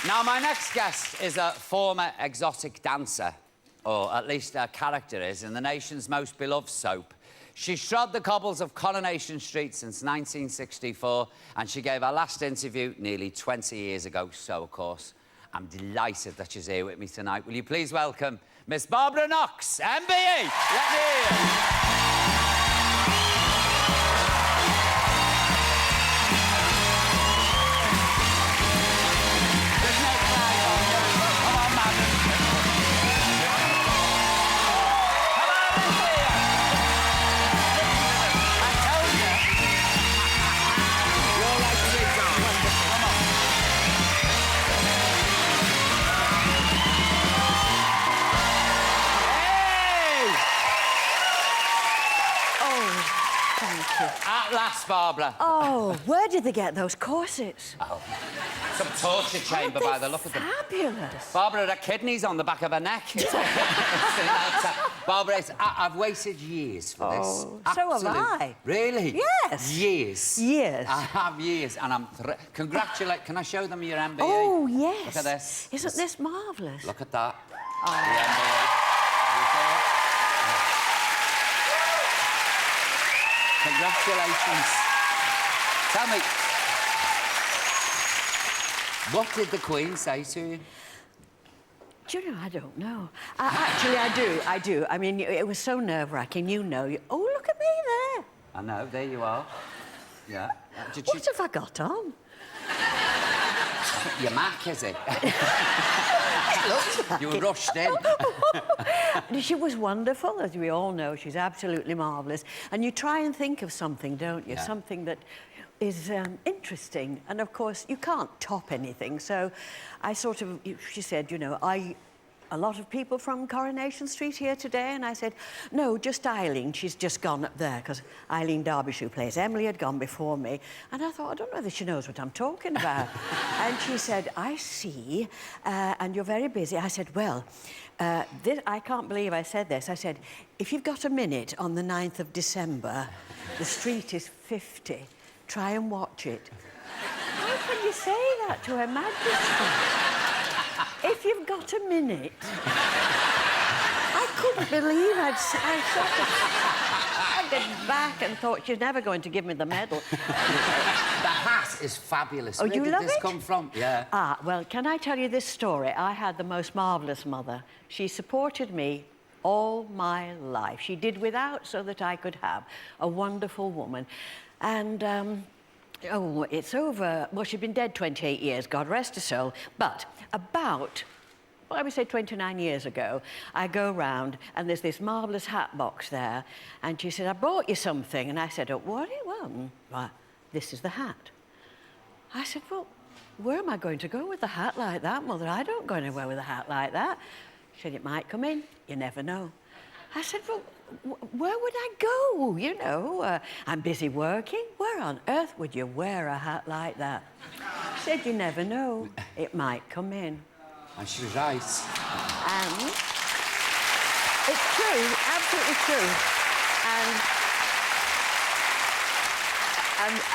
Now, my next guest is a former exotic dancer, or at least her character is, in the nation's most beloved soap. She's trod the cobbles of Coronation Street since 1964, and she gave her last interview nearly 20 years ago. So, of course, I'm delighted that she's here with me tonight. Will you please welcome Miss Barbara Knox, MBE? Let me hear you. At last, Barbara. Oh, where did they get those corsets? Oh, some torture chamber by the look of them. Fabulous. Barbara, her kidney's on the back of her neck. Barbara, I've waited years for this. Oh, so have I. Really? Yes. Years. Years. I have years, and I'm... Congratulate... Can I show them your MBE? Oh, yes. Look at this. Isn't this marvellous? Look at that. Oh. The MBE. Congratulations. Tell me, what did the Queen say to you? Do you know, I don't know. Actually, I do. I mean, it was so nerve-wracking, you know. Oh, look at me there. I know, there you are. Yeah. What have I got on? Your Mac, is it? It looks like you were rushed in. She was wonderful, as we all know. She's absolutely marvellous. And you try and think of something, don't you? Yeah. Something that is interesting. And, of course, you can't top anything. So I sort of... She said, you know, a lot of people from Coronation Street here today? And I said, no, just Eileen. She's just gone up there, because Eileen Derbyshire, who plays Emily, had gone before me. And I thought, I don't know whether she knows what I'm talking about. And she said, I see, and you're very busy. I said, well, I can't believe I said this. I said, if you've got a minute on the 9th of December, the street is 50. Try and watch it. How can you say that to Her Majesty? If you've got a minute. I couldn't believe I sort of staggered back and thought she's never going to give me the medal. The hat is fabulous. Oh, Where you did love this it? come from? Yeah. Ah, well, can I tell you this story? I had the most marvellous mother. She supported me all my life. She did without so that I could have. A wonderful woman. And, oh, it's over... Well, she'd been dead 28 years, God rest her soul. But about, well, I would say 29 years ago, I go round and there's this marvellous hat box there. And she said, I brought you something. And I said, oh, what? Well, right, this is the hat. I said, well, where am I going to go with a hat like that, Mother? I don't go anywhere with a hat like that. She said, it might come in. You never know. I said, well, where would I go? You know, I'm busy working. Where on earth would you wear a hat like that? She said, you never know. It might come in. And she was right. And it's true, absolutely true.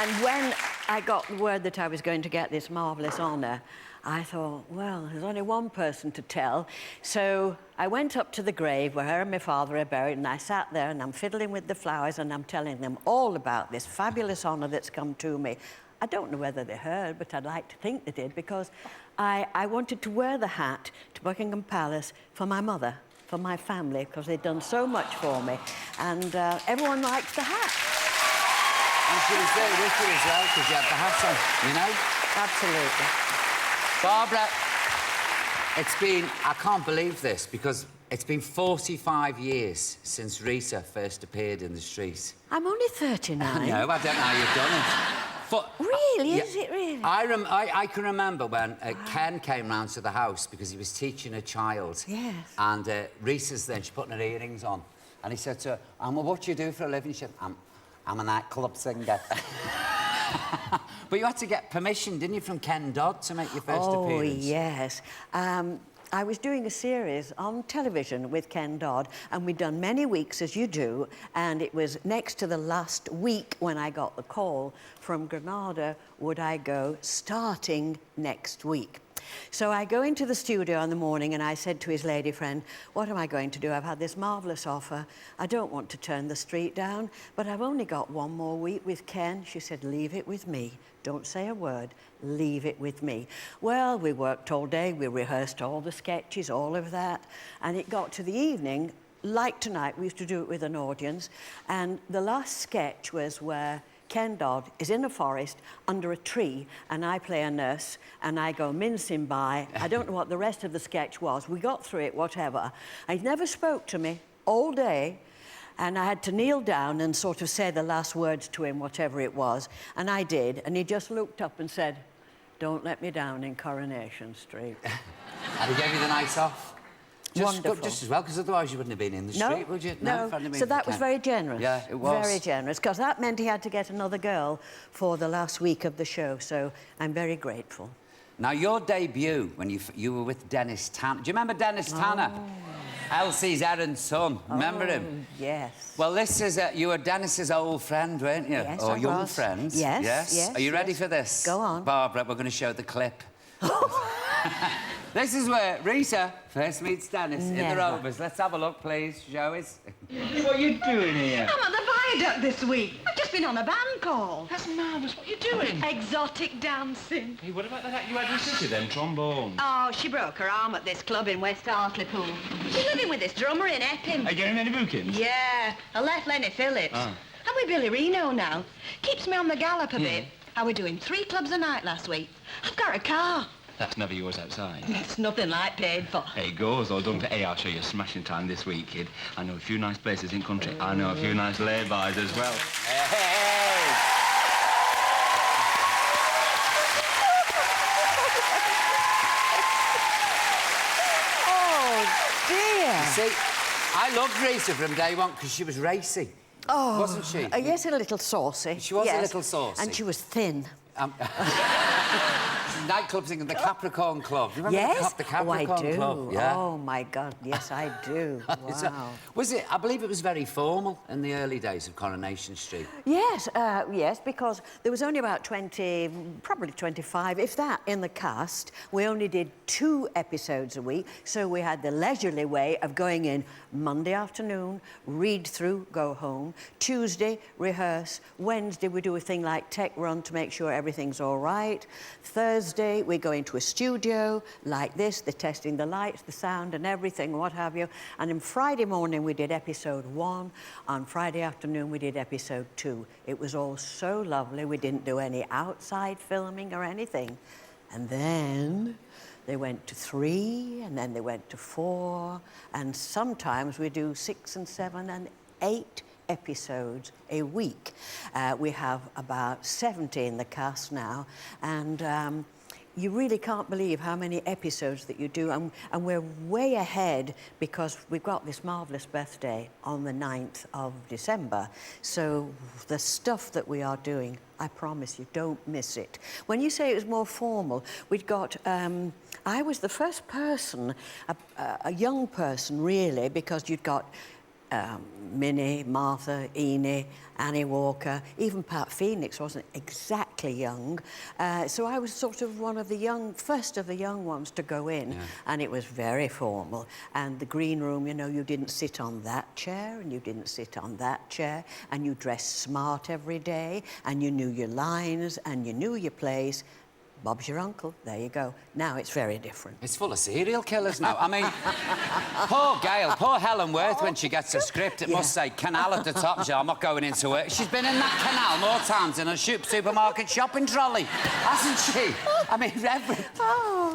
And when I got the word that I was going to get this marvellous honour, I thought, well, there's only one person to tell. So I went up to the grave where her and my father are buried, and I sat there and I'm fiddling with the flowers and I'm telling them all about this fabulous honour that's come to me. I don't know whether they heard, but I'd like to think they did, because I wanted to wear the hat to Buckingham Palace for my mother, for my family, because they'd done so much for me. And everyone likes the hat. And she was there with you as well, because you had the hat on, you know? Absolutely. Barbara, it's been... I can't believe this, because it's been 45 years since Rita first appeared in the street. I'm only 39. No, I don't know how you've done it. But, really? Is it really? I can remember when Ken came round to the house because he was teaching a child. Yes. And Rita's then, she's putting her earrings on. And he said to her, well, what do you do for a living? She said, I'm a nightclub singer. But you had to get permission, didn't you, from Ken Dodd to make your first appearance? Oh, yes. I was doing a series on television with Ken Dodd, and we'd done many weeks, as you do, and it was next to the last week when I got the call from Granada, would I go starting next week? So I go into the studio in the morning and I said to his lady friend, what am I going to do? I've had this marvellous offer. I don't want to turn the street down, but I've only got one more week with Ken. She said, leave it with me. Don't say a word. Leave it with me. Well, we worked all day. We rehearsed all the sketches, all of that. And it got to the evening. Like tonight, we used to do it with an audience. And the last sketch was where Ken Dodd is in a forest under a tree and I play a nurse and I go mincing by. I don't know what the rest of the sketch was. We got through it, whatever. He never spoke to me all day. And I had to kneel down and sort of say the last words to him, whatever it was. And I did. And he just looked up and said, don't let me down in Coronation Street. And he gave you the night off? Wonderful. Just as well, because otherwise you wouldn't have been in the street, would you? No. So that was very generous. Yeah, it was. Very generous, because that meant he had to get another girl for the last week of the show. So I'm very grateful. Now, your debut, when you were with Dennis Tanner... Do you remember Dennis Tanner? Elsie's errand son. Remember him? Yes. Well, this is... you were Dennis's old friend, weren't you? Yes, or I young was. friend. Yes. Are you ready for this? Go on. Barbara, we're going to show the clip. This is where Rita first meets Dennis in the Rovers. Let's have a look, please. Show us. What are you doing here? I'm at the viaduct this week. I've just been on a band call. That's marvellous. What are you doing? Exotic dancing. Hey, what about that you had with City then, trombone? Oh, she broke her arm at this club in West Hartlepool. She's living with this drummer in Epping. Are you getting any bookings? Yeah, I left Lenny Phillips. Ah. I'm with Billy Reno now. Keeps me on the gallop a bit. I was doing 3 clubs a night last week. I've got a car. That's never yours outside. It's nothing like paid for. Hey, goes all done. Hey, I'll show you a smashing time this week, kid. I know a few nice places in country. I know a few nice lay-bys as well. Hey! Oh, dear. See, I loved Rita from day one because she was racy. Oh, wasn't she? Yes, a little saucy. She was a little saucy. And she was thin. Nightclub singing the Capricorn Club. Do you remember Yes? the Capricorn I do. Club? Yeah. Oh, my God, yes, I do. Wow. Was it? I believe it was very formal in the early days of Coronation Street. Yes, yes, because there was only about 20, probably 25, if that, in the cast. We only did 2 episodes a week, so we had the leisurely way of going in Monday afternoon, read through, go home. Tuesday, rehearse. Wednesday, we do a thing like tech run to make sure everything's all right. Thursday, we go into a studio like this. They're testing the lights, the sound and everything, what have you. And then Friday morning, we did episode 1. On Friday afternoon, we did episode 2. It was all so lovely. We didn't do any outside filming or anything. And then they went to 3, and then they went to 4. And sometimes we do 6 and 7 and 8 episodes a week. We have about 70 in the cast now, and you really can't believe how many episodes that you do, and we're way ahead because we've got this marvellous birthday on the 9th of December. So the stuff that we are doing, I promise you, don't miss it. When you say it was more formal, we'd got... I was the first person, a young person really, because you'd got Minnie, Martha, Enid, Annie Walker, even Pat Phoenix wasn't exactly young. So I was sort of one of the first of the young ones to go in, and it was very formal. And the green room, you know, you didn't sit on that chair, and you didn't sit on that chair, and you dressed smart every day, and you knew your lines, and you knew your place. Bob's your uncle. There you go. Now it's very different. It's full of serial killers now. I mean, poor Gail, poor Helen Worth, when she gets a script, it must say canal at the top. I'm not going into it. She's been in that canal more times than a supermarket shopping trolley, hasn't she? I mean,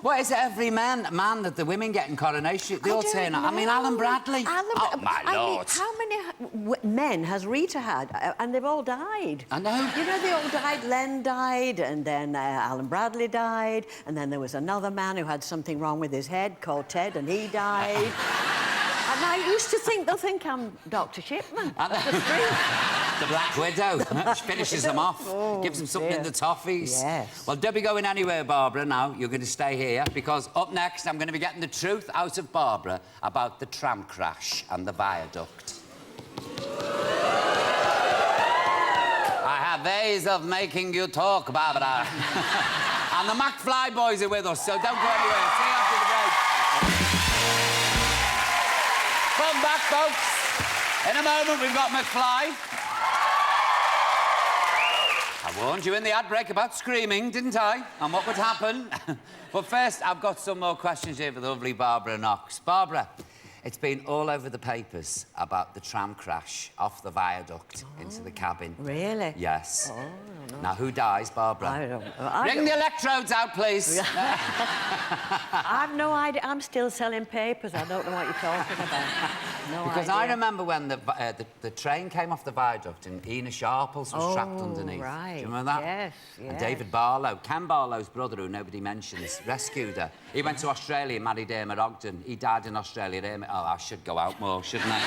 what is it, every man that the women get in Coronation? They all turn up. I mean, Alan Bradley. Oh, my Lord. How many men has Rita had? And they've all died. I know. You know, they all died. Len died, and then Alan Bradley died, and then there was another man who had something wrong with his head called Ted, and he died. And I used to think they'll think I'm Dr. Shipman. The Black Widow. She finishes them off, gives them something in the toffees. Yes. Well, don't be going anywhere, Barbara, now. You're going to stay here, because up next, I'm going to be getting the truth out of Barbara about the tram crash and the viaduct. I have ways of making you talk, Barbara. And the McFly boys are with us, so don't go anywhere. See you after the break. Come back, folks. In a moment, we've got McFly. I warned you in the ad break about screaming, didn't I? And what would happen? But first, I've got some more questions here for the lovely Barbara Knox. Barbara, it's been all over the papers about the tram crash off the viaduct into the cabin. Really? Yes. Oh, no. Now, who dies, Barbara? I don't know. Bring the electrodes out, please. I've no idea. I'm still selling papers. I don't know what you're talking about. No Because idea. I remember when the train came off the viaduct and Ina Sharples was trapped underneath. Right. Do you remember that? Yes, And yes. David Barlow, Ken Barlow's brother, who nobody mentions, rescued her. He went to Australia, married Irma Ogden. He died in Australia. Oh, I should go out more, shouldn't I?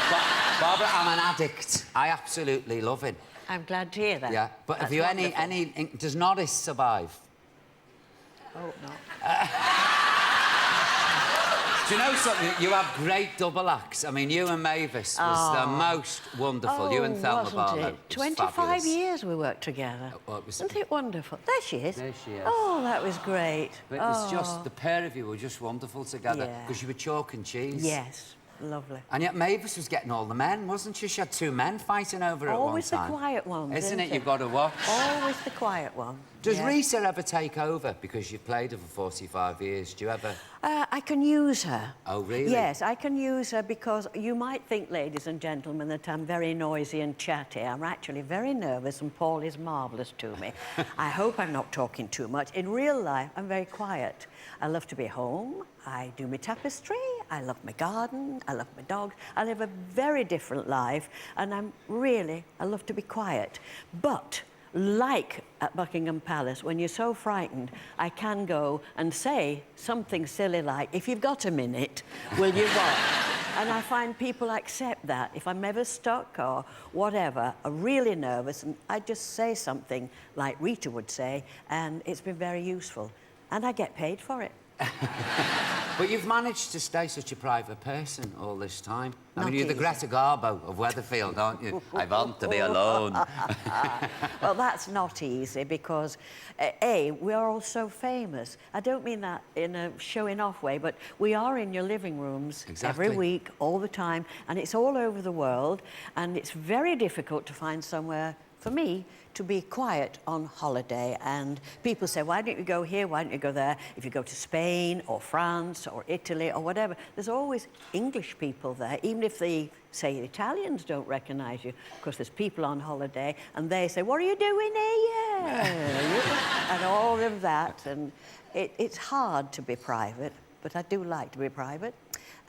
But, Barbara, I'm an addict. I absolutely love it. I'm glad to hear that. Yeah, but That's have you wonderful. does Norris survive? Oh, no. Do you know something? You have great double acts. I mean, you and Mavis was the most wonderful. You and Thelma wasn't Barlow. it? 25 fabulous. years we worked together. Well, it was- Isn't it wonderful? There she is. There she is. Oh, that was great. But it was just, the pair of you were just wonderful together. Yeah. Because you were chalk and cheese. Yes, lovely. And yet Mavis was getting all the men, wasn't she? She had two men fighting over her Always at one the time. quiet ones, Isn't it? isn't You've it? got to watch. Always the quiet one. Does Yeah. Rita ever take over? Because you've played her for 45 years. Do you ever... I can use her. Oh, really? Yes, I can use her because you might think, ladies and gentlemen, that I'm very noisy and chatty. I'm actually very nervous and Paul is marvellous to me. I hope I'm not talking too much. In real life, I'm very quiet. I love to be home. I do my tapestry. I love my garden. I love my dog. I live a very different life and I love to be quiet. But like at Buckingham Palace, when you're so frightened, I can go and say something silly like, if you've got a minute, will you what? And I find people accept that. If I'm ever stuck or whatever, are really nervous, and I just say something like Rita would say, and it's been very useful. And I get paid for it. But you've managed to stay such a private person all this time. I mean, you're the easy. Greta Garbo of Weatherfield, aren't you? I want to be alone. Well, that's not easy because, A, we are all so famous. I don't mean that in a showing-off way, but we are in your living rooms Exactly. every week, all the time, and it's all over the world, and it's very difficult to find somewhere, for me, to be quiet on holiday. And people say, why don't you go here, why don't you go there? If you go to Spain or France or Italy or whatever, there's always English people there, even if the, say, Italians don't recognise you, because there's people on holiday and they say, what are you doing here? And all of that. And it's hard to be private, but I do like to be private.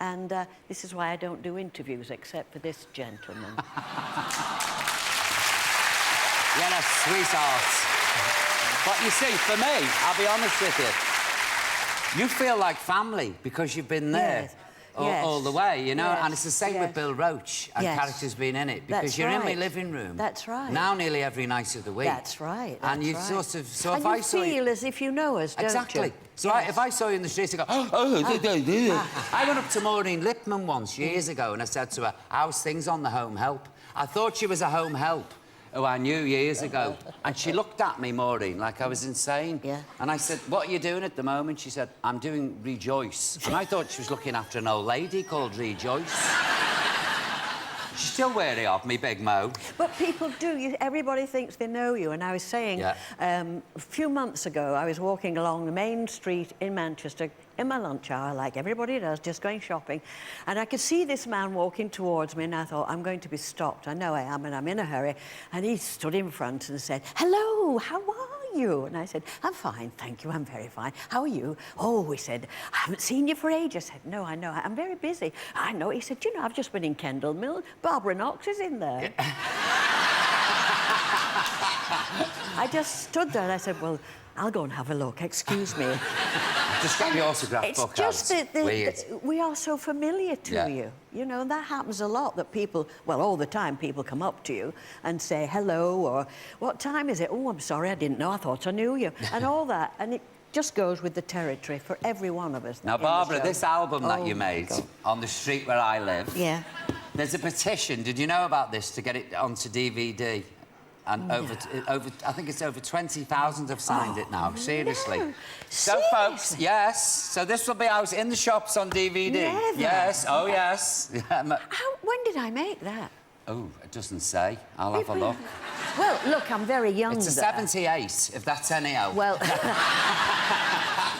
And this is why I don't do interviews, except for this gentleman. You're a sweetheart. But you see, for me, I'll be honest with you, you feel like family because you've been there all the way, you know? Yes. And it's the same with Bill Roach and characters being in it, because That's you're in my right. living room. That's right. Now nearly every night of the week. That's right. And you that's sort of... So and if you I saw feel as if you know us, don't Exactly. you? So if I saw you in the street, I go, I went up to Maureen Lipman once, years ago, and I said to her, how's things on the home help? I thought she was a home help, who I knew years ago. And she looked at me, Maureen, like I was insane. Yeah. And I said, what are you doing at the moment? She said, I'm doing Rejoice. And I thought she was looking after an old lady called Rejoice. She's still wary of me, Big Mo. But people do. Everybody thinks they know you. And I was saying, a few months ago, I was walking along the main street in Manchester in my lunch hour, like everybody does, just going shopping. And I could see this man walking towards me, and I thought, I'm going to be stopped. I know I am, and I'm in a hurry. And he stood in front and said, hello, how are you? And I said, I'm fine, thank you, I'm very fine. How are you? Oh, he said, I haven't seen you for ages. I said, no, I know, I'm very busy. I know. He said, you know, I've just been in Kendal Mill. Barbara Knox is in there. I just stood there and I said, well, I'll go and have a look, excuse me. Just get the autograph book out. It's just that we are so familiar to you. You know, that happens a lot, that people, well, all the time, people come up to you and say hello, or what time is it? Oh, I'm sorry, I didn't know, I thought I knew you, and all that. And it just goes with the territory for every one of us. Now, Barbara, this album that you made on the street where I live, there's a petition. Did you know about this, to get it onto DVD? And over, I think it's over 20,000 have signed it now. Seriously. No. So, folks, yes. So this will be out in the shops on DVD. Never. Yes. Oh, yes. When did I make that? Oh, it doesn't say. I'll have a look. Well, look, I'm very young. It's a 78, if that's any help. Well,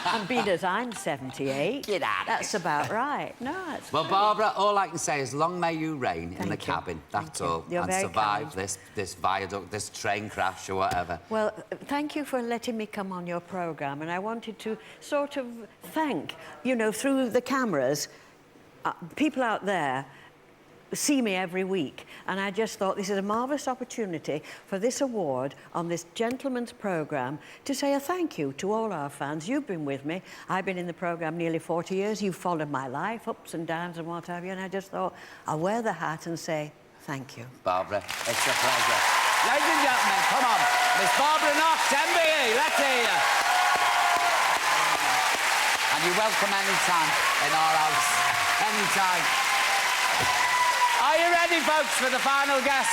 and being as I'm 78, Get out of that's here. about right. No, that's Well, Barbara, all I can say is long may you reign in the Thank you. cabin. That's all. You're and very survive kind. this viaduct, this train crash or whatever. Well, thank you for letting me come on your programme, and I wanted to sort of thank, you know, through the cameras, people out there see me every week, and I just thought this is a marvellous opportunity for this award on this gentleman's programme to say a thank you to all our fans. You've been with me. I've been in the programme nearly 40 years. You've followed my life, ups and downs and what have you, and I just thought I'll wear the hat and say thank you. Barbara, it's a pleasure. Ladies and gentlemen, come on. Miss Barbara Knox, MBE, let's hear you. And you're welcome anytime in our house. Anytime. Are you ready, folks, for the final guest?